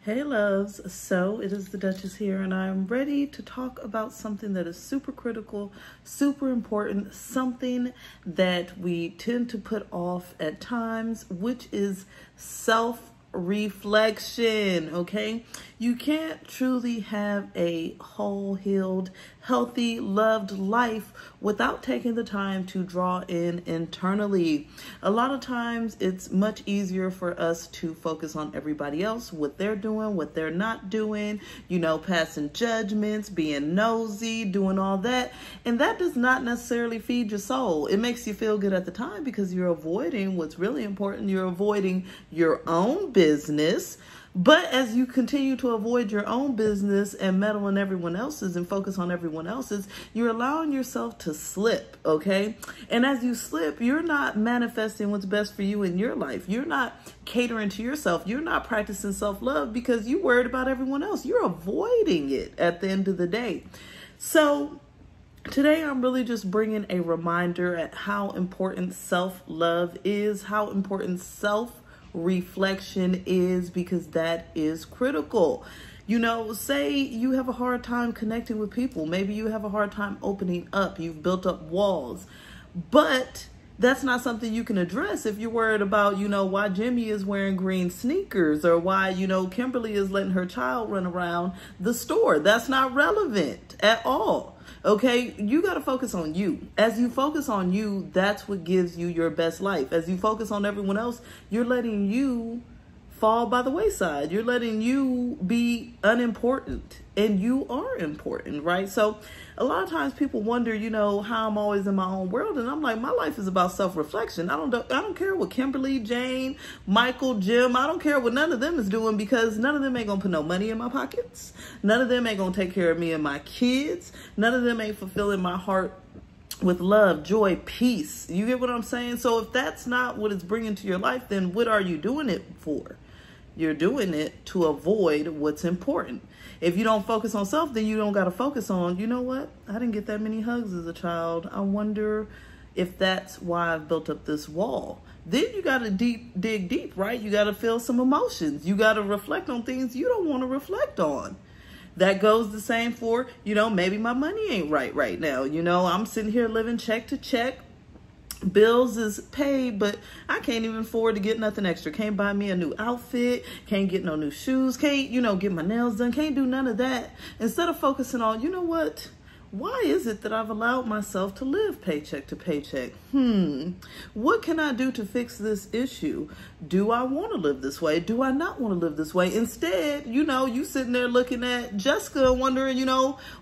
Hey loves, so it is the Duchess here, and I'm ready to talk about something that is super critical, super important, something that we tend to put off at times, which is self-reflection, okay? You can't truly have a whole, healed, healthy, loved life without taking the time to draw in internally. A lot of times it's much easier for us to focus on everybody else, what they're doing, what they're not doing, passing judgments, being nosy, doing all that. And that does not necessarily feed your soul. It makes you feel good at the time because you're avoiding what's really important. You're avoiding your own business. But as you continue to avoid your own business and meddle in everyone else's and focus on everyone else's, you're allowing yourself to slip, okay? And as you slip, you're not manifesting what's best for you in your life. You're not catering to yourself. You're not practicing self-love because you're worried about everyone else. You're avoiding it at the end of the day. So today, I'm really just bringing a reminder at how important self-love is, how important self-reflection is, because that is critical. Say you have a hard time connecting with people. Maybe you have a hard time opening up. You've built up walls, but that's not something you can address if you're worried about, why Jimmy is wearing green sneakers or why, Kimberly is letting her child run around the store. That's not relevant at all. Okay, you got to focus on you. As you focus on you, that's what gives you your best life. As you focus on everyone else, you're letting you fall by the wayside. You're letting you be unimportant, and you are important, right? So a lot of times people wonder, how I'm always in my own world. And I'm like, my life is about self-reflection. I don't care what Kimberly, Jane, Michael, Jim, I don't care what none of them is doing, because none of them ain't gonna put no money in my pockets. None of them ain't gonna take care of me and my kids. None of them ain't fulfilling my heart with love, joy, peace. You get what I'm saying? So if that's not what it's bringing to your life, then what are you doing it for? You're doing it to avoid what's important. If you don't focus on self, then you don't got to focus on, you know what? I didn't get that many hugs as a child. I wonder if that's why I've built up this wall. Then you got to dig deep, right? You got to feel some emotions. You got to reflect on things you don't want to reflect on. That goes the same for, maybe my money ain't right now. I'm sitting here living check to check. Bills is paid, but I can't even afford to get nothing extra. Can't buy me a new outfit, can't get no new shoes, can't, get my nails done, can't do none of that. Instead of focusing on, why is it that I've allowed myself to live paycheck to paycheck? What can I do to fix this issue? Do I want to live this way? Do I not want to live this way? Instead, you sitting there looking at Jessica wondering,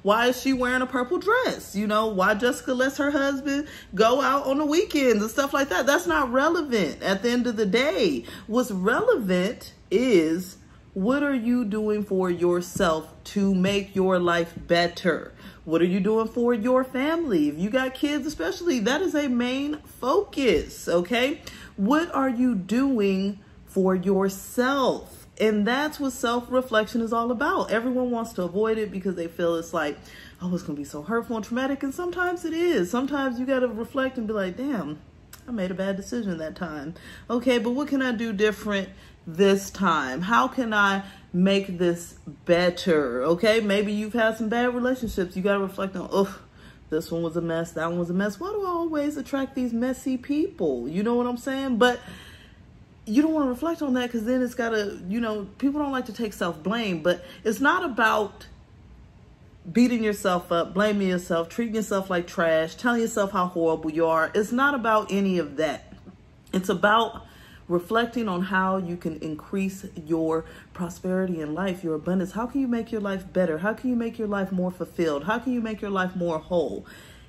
why is she wearing a purple dress? Why Jessica lets her husband go out on the weekends and stuff like that. That's not relevant at the end of the day. What's relevant is, what are you doing for yourself to make your life better? What are you doing for your family? If you got kids especially, that is a main focus, okay? What are you doing for yourself? And that's what self-reflection is all about. Everyone wants to avoid it because they feel it's like, oh, it's going to be so hurtful and traumatic. And sometimes it is. Sometimes you got to reflect and be like, damn, I made a bad decision that time. Okay, but what can I do different this time? How can I make this better? Okay, maybe you've had some bad relationships. You got to reflect on, oh, this one was a mess, that one was a mess. Why do I always attract these messy people? You know what I'm saying? But you don't want to reflect on that, because then it's got to, people don't like to take self-blame, but it's not about beating yourself up, blaming yourself, treating yourself like trash, telling yourself how horrible you are. It's not about any of that. It's about reflecting on how you can increase your prosperity in life, your abundance. How can you make your life better? How can you make your life more fulfilled? How can you make your life more whole?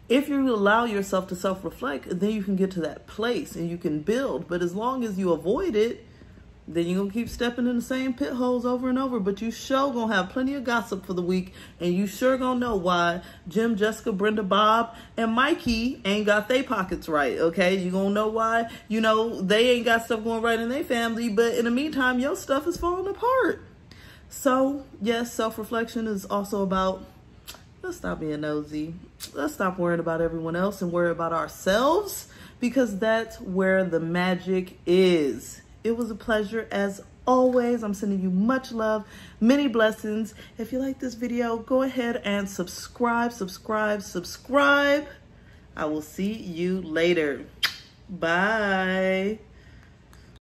If you allow yourself to self-reflect, then you can get to that place and you can build. But as long as you avoid it, then you're going to keep stepping in the same pit holes over and over. But you sure going to have plenty of gossip for the week. And you sure going to know why Jim, Jessica, Brenda, Bob, and Mikey ain't got their pockets right, okay? You're going to know why, they ain't got stuff going right in their family. But in the meantime, your stuff is falling apart. So, yes, self-reflection is also about, let's stop being nosy. Let's stop worrying about everyone else and worry about ourselves, because that's where the magic is. It was a pleasure as always, I'm sending you much love, many blessings. If you like this video, go ahead and subscribe. I will see you later. Bye.